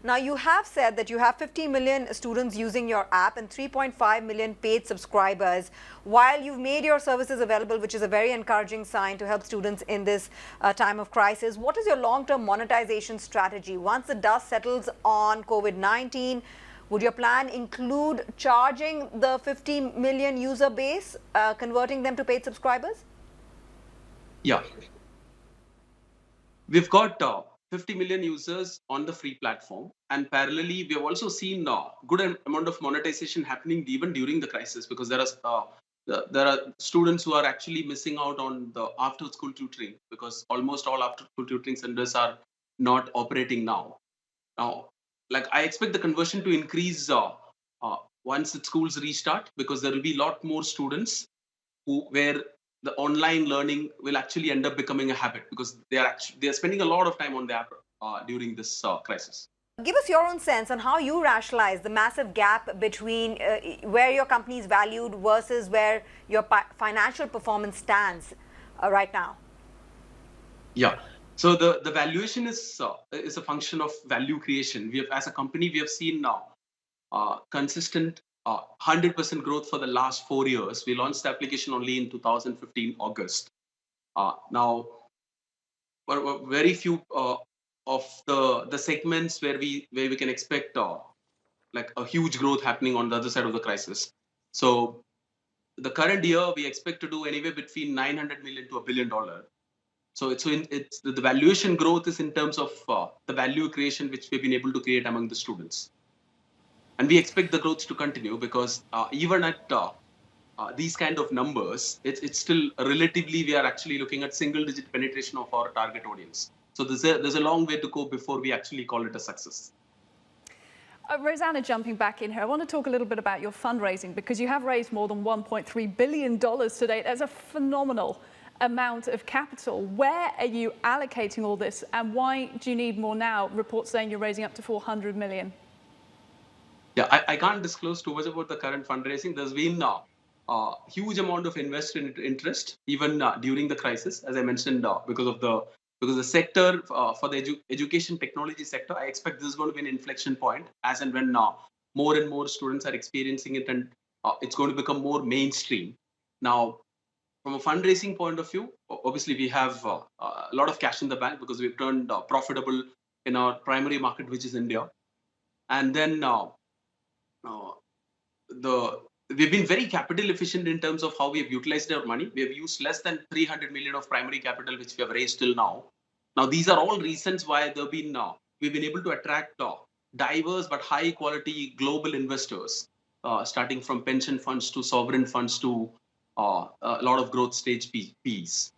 Now, you have said that you have 50 million students using your app and 3.5 million paid subscribers. While you've made your services available, which is a very encouraging sign to help students in this time of crisis, what is your long-term monetization strategy? Once the dust settles on COVID-19, would your plan include charging the 50 million user base, converting them to paid subscribers? Yeah, we've got 50 million users on the free platform, and parallelly, we have also seen good amount of monetization happening even during the crisis because there are students who are actually missing out on the after school tutoring because almost all after school tutoring centers are not operating now. Now, like I expect the conversion to increase uh, once the schools restart because there will be a lot more students where the online learning will actually end up becoming a habit because they are spending a lot of time on the app during this crisis. Give us your own sense on how you rationalize the massive gap between where your company is valued versus where your financial performance stands right now. Yeah. So the valuation is a function of value creation. We have, as a company, we have seen now consistent 100% growth for the last 4 years. We launched the application only in 2015 August. Now, very few of the segments where we can expect like a huge growth happening on the other side of the crisis. So the current year we expect to do anywhere between 900 million to $1 billion. So it's the valuation growth is in terms of the value creation which we've been able to create among the students, and we expect the growth to continue because even at these kind of numbers, it's still relatively we are actually looking at single digit penetration of our target audience. So there's a long way to go before we actually call it a success. Rosanna, jumping back in here, I want to talk a little bit about your fundraising because you have raised more than $1.3 billion to date. That's a phenomenal amount of capital. Where are you allocating all this and why do you need more now? Reports saying you're raising up to 400 million. Yeah, I can't disclose too much about the current fundraising. There's been a huge amount of investor interest even during the crisis, as I mentioned, because the sector for the education technology sector, I expect this is going to be an inflection point as and when more and more students are experiencing it, and it's going to become more mainstream. Now, from a fundraising point of view, obviously we have a lot of cash in the bank because we've turned profitable in our primary market, which is India, and then. Uh, the We've been very capital efficient in terms of how we have utilized our money. We have used less than 300 million of primary capital, which we have raised till now. Now, these are all reasons why we've been able to attract diverse but high quality global investors, starting from pension funds to sovereign funds to a lot of growth stage Ps.